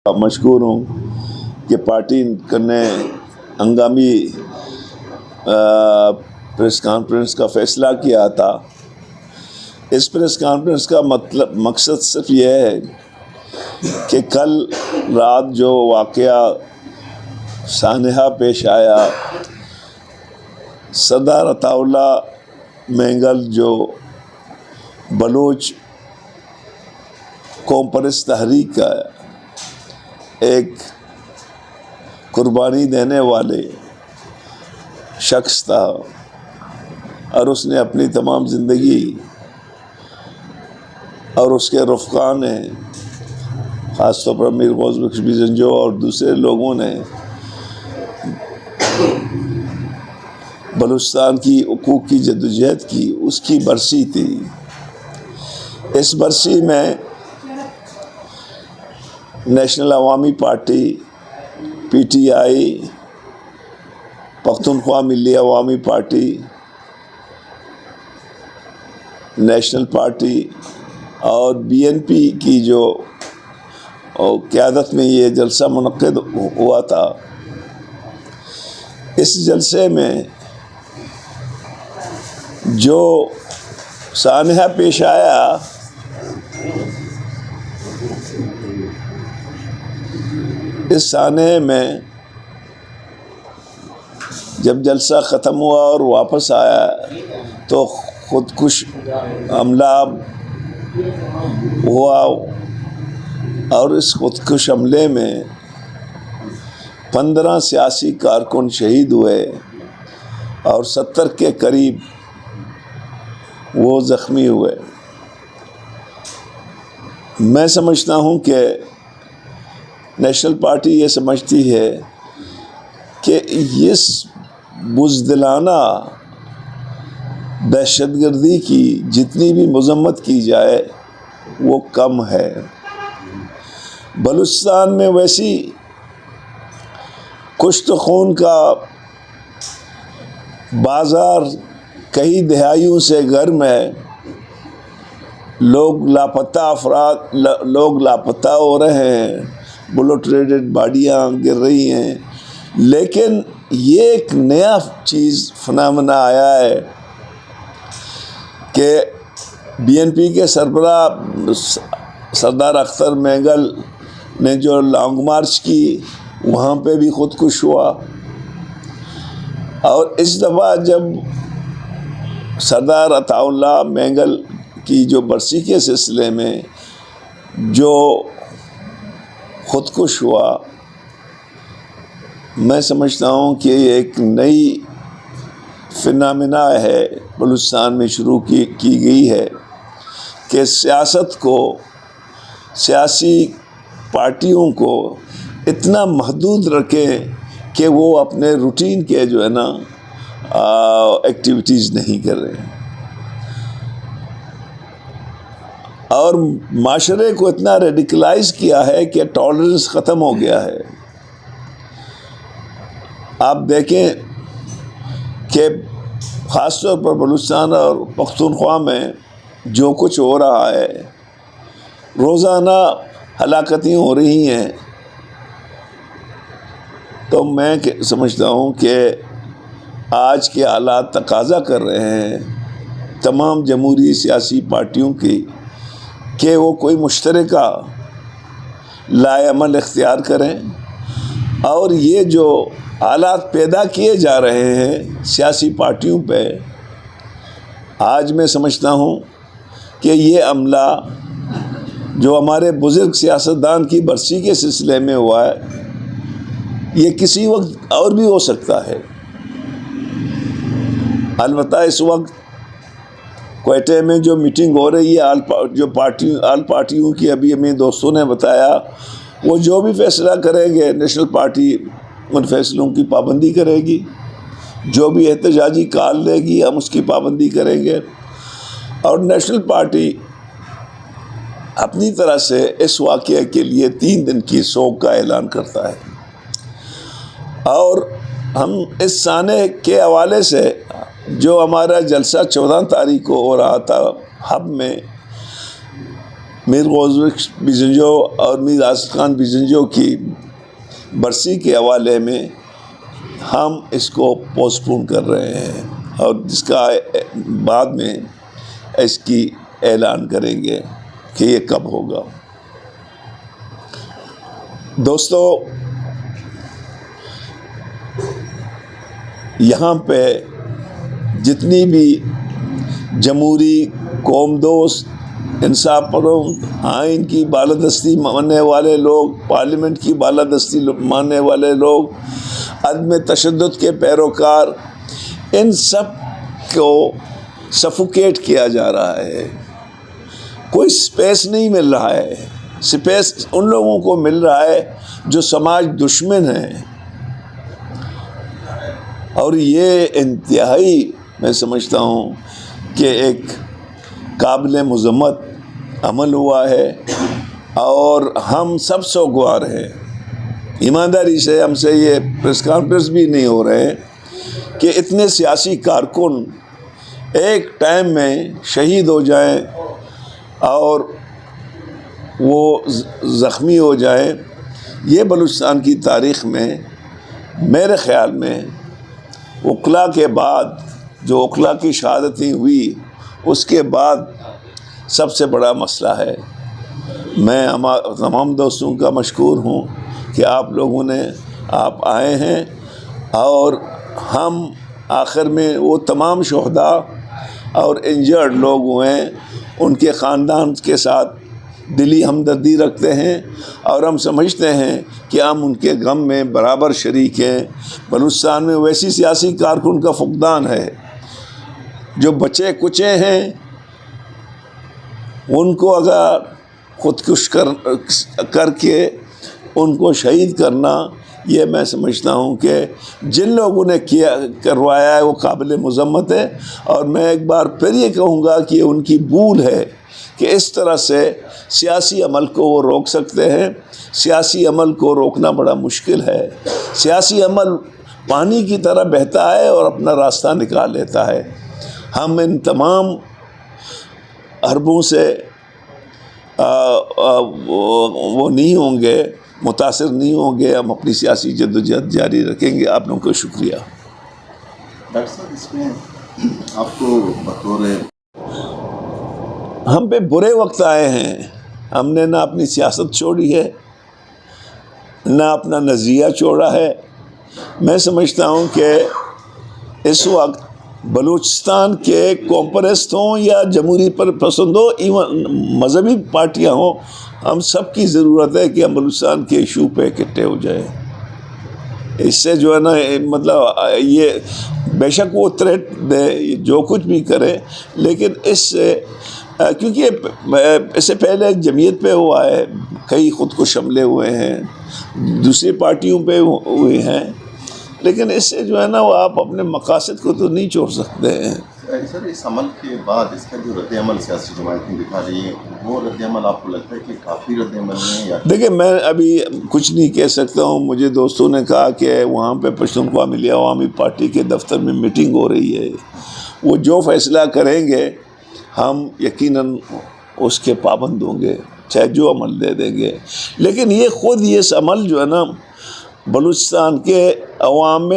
مشکور ہوں کہ پارٹی نے ہنگامی پریس کانفرنس کا فیصلہ کیا تھا۔ اس پریس کانفرنس کا مقصد صرف یہ ہے کہ کل رات جو واقعہ سانحہ پیش آیا، سردار عطا اللہ مینگل جو بلوچ قوم پرست تحریک کا ایک قربانی دینے والے شخص تھا، اور اس نے اپنی تمام زندگی اور اس کے رفقا نے، خاص طور پر میر غوث بخش زنجو اور دوسرے لوگوں نے بلوچستان کی حقوق کی جدوجہد کی، اس کی برسی تھی۔ اس برسی میں نیشنل عوامی party P T I, Pakhtunkhwa ملی عوامی پارٹی، نیشنل پارٹی اور بی این پی کی جو قیادت میں یہ جلسہ منعقد ہوا تھا۔ اس جلسے میں جو سانحہ پیش آیا، اس سانحے میں جب جلسہ ختم ہوا اور واپس آیا تو خودکش حملہ ہوا، اور اس خودکش حملے میں 15 سیاسی کارکن شہید ہوئے اور 70 کے قریب وہ زخمی ہوئے۔ میں سمجھتا ہوں کہ نیشنل پارٹی یہ سمجھتی ہے کہ اس بزدلانہ دہشت گردی کی جتنی بھی مذمت کی جائے وہ کم ہے۔ بلوچستان میں ویسی کشت خون کا بازار کئی دہائیوں سے گرم ہے، لوگ لاپتہ ہو رہے ہیں، بلوٹریٹڈ باڈیاں گر رہی ہیں، لیکن یہ ایک نیا چیز فنامنا آیا ہے کہ بی این پی کے سربراہ سردار اختر مینگل نے جو لانگ مارچ کی، وہاں پہ بھی خودکش ہوا، اور اس دفعہ جب سردار عطا اللہ مینگل کی جو برسی کے سلسلے میں جو خودکش ہوا، میں سمجھتا ہوں کہ یہ ایک نئی فنامنا ہے بلوچستان میں شروع کی گئی ہے کہ سیاست کو، سیاسی پارٹیوں کو اتنا محدود رکھیں کہ وہ اپنے روٹین کے جو ہے نا ایکٹیویٹیز نہیں کر رہے، اور معاشرے کو اتنا ریڈیکلائز کیا ہے کہ ٹالرنس ختم ہو گیا ہے۔ آپ دیکھیں کہ خاص طور پر بلوچستان اور پختونخوا میں جو کچھ ہو رہا ہے، روزانہ ہلاکتیں ہو رہی ہیں، تو میں سمجھتا ہوں کہ آج کے حالات تقاضا کر رہے ہیں تمام جمہوری سیاسی پارٹیوں کی کہ وہ کوئی مشترکہ لائے عمل اختیار کریں، اور یہ جو حالات پیدا کیے جا رہے ہیں سیاسی پارٹیوں پہ، آج میں سمجھتا ہوں کہ یہ عملہ جو ہمارے بزرگ سیاستدان کی برسی کے سلسلے میں ہوا ہے، یہ کسی وقت اور بھی ہو سکتا ہے۔ البتہ اس وقت کوئٹے میں جو میٹنگ ہو رہی ہے آل پارٹیوں کی، ابھی ہمیں دوستوں نے بتایا، وہ جو بھی فیصلہ کریں گے نیشنل پارٹی ان فیصلوں کی پابندی کرے گی، جو بھی احتجاجی کال دے گی ہم اس کی پابندی کریں گے، اور نیشنل پارٹی اپنی طرح سے اس واقعے کے لیے 3 دن کی سوگ کا اعلان کرتا ہے۔ اور ہم اس سانحے کے حوالے سے جو ہمارا جلسہ 14 تاریخ کو ہو رہا تھا ہب میں، میر غوث بیزنجو اور میر آصف خان بیزنجو کی برسی کے حوالے میں ہم اس کو پوسٹ پون کر رہے ہیں، اور جس کا بعد میں اس کی اعلان کریں گے کہ یہ کب ہوگا۔ دوستو، یہاں پہ جتنی بھی جمہوری، قوم دوست، انصاف پرست، آئین کی بالادستی ماننے والے لوگ، پارلیمنٹ کی بالادستی ماننے والے لوگ، عدم تشدد کے پیروکار، ان سب کو سفوکیٹ کیا جا رہا ہے۔ کوئی سپیس نہیں مل رہا ہے۔ سپیس ان لوگوں کو مل رہا ہے جو سماج دشمن ہیں، اور یہ انتہائی میں سمجھتا ہوں کہ ایک قابل مذمت عمل ہوا ہے، اور ہم سب سوگوار ہیں۔ ایمانداری سے ہم سے یہ پریس کانفرنس بھی نہیں ہو رہے کہ اتنے سیاسی کارکن ایک ٹائم میں شہید ہو جائیں اور وہ زخمی ہو جائیں۔ یہ بلوچستان کی تاریخ میں میرے خیال میں اوکھلا کے بعد، جو اوکھلا کی شہادتیں ہوئی، اس کے بعد سب سے بڑا مسئلہ ہے۔ میں تمام دوستوں کا مشکور ہوں کہ آپ لوگوں نے آئے ہیں، اور ہم آخر میں وہ تمام شہداء اور انجرڈ لوگ ہوئے ہیں، ان کے خاندان کے ساتھ دلی ہمدردی رکھتے ہیں، اور ہم سمجھتے ہیں کہ ہم ان کے غم میں برابر شریک ہیں۔ بلوچستان میں ویسی سیاسی کارکن کا فقدان ہے جو بچے کچے ہیں، ان کو اگر خودکش کر کے ان کو شہید کرنا، یہ میں سمجھتا ہوں کہ جن لوگوں نے کروایا ہے وہ قابل مذمت ہے۔ اور میں ایک بار پھر یہ کہوں گا کہ ان کی بھول ہے کہ اس طرح سے سیاسی عمل کو وہ روک سکتے ہیں۔ سیاسی عمل کو روکنا بڑا مشکل ہے۔ سیاسی عمل پانی کی طرح بہتا ہے اور اپنا راستہ نکال لیتا ہے۔ ہم ان تمام حربوں سے وہ نہیں ہوں گے، متاثر نہیں ہوں گے۔ ہم اپنی سیاسی جدوجہد جاری رکھیں گے۔ آپ لوگوں کو شکریہ۔ ڈاکٹر صاحب، اس میں آپ کو بطور ہم پہ برے وقت آئے ہیں۔ ہم نے نہ اپنی سیاست چھوڑی ہے، نہ اپنا نظریہ چھوڑا ہے۔ میں سمجھتا ہوں کہ اس وقت بلوچستان کے قوم پرست ہوں یا جمہوری پسند ہو، ایون مذہبی پارٹیاں ہوں، ہم سب کی ضرورت ہے کہ ہم بلوچستان کے ایشو پہ اکٹھے ہو جائیں۔ اس سے جو ہے نا، مطلب یہ بے شک وہ تھریٹ دے، جو کچھ بھی کرے، لیکن اس سے کیونکہ اس سے پہلے ایک جمعیت پہ ہوا ہے، کئی خود کش حملے ہوئے ہیں، دوسری پارٹیوں پہ ہوئے ہیں، لیکن اس سے جو ہے نا وہ آپ اپنے مقاصد کو تو نہیں چھوڑ سکتے ہیں۔ سر، اس عمل کے بعد اس کا جو رد عمل سیاسی جماعتیں دکھا رہی ہیں، وہ رد عمل آپ کو لگتا ہے کہ کافی رد عمل ہے یا؟ دیکھیں، میں ابھی کچھ نہیں کہہ سکتا ہوں۔ مجھے دوستوں نے کہا کہ وہاں پہ پشتونخوا ملی عوامی پارٹی کے دفتر میں میٹنگ ہو رہی ہے، وہ جو فیصلہ کریں گے ہم یقیناً اس کے پابند ہوں گے، چاہے جو عمل دے دیں گے۔ لیکن یہ خود یہ عمل جو ہے نا، بلوچستان کے عوام میں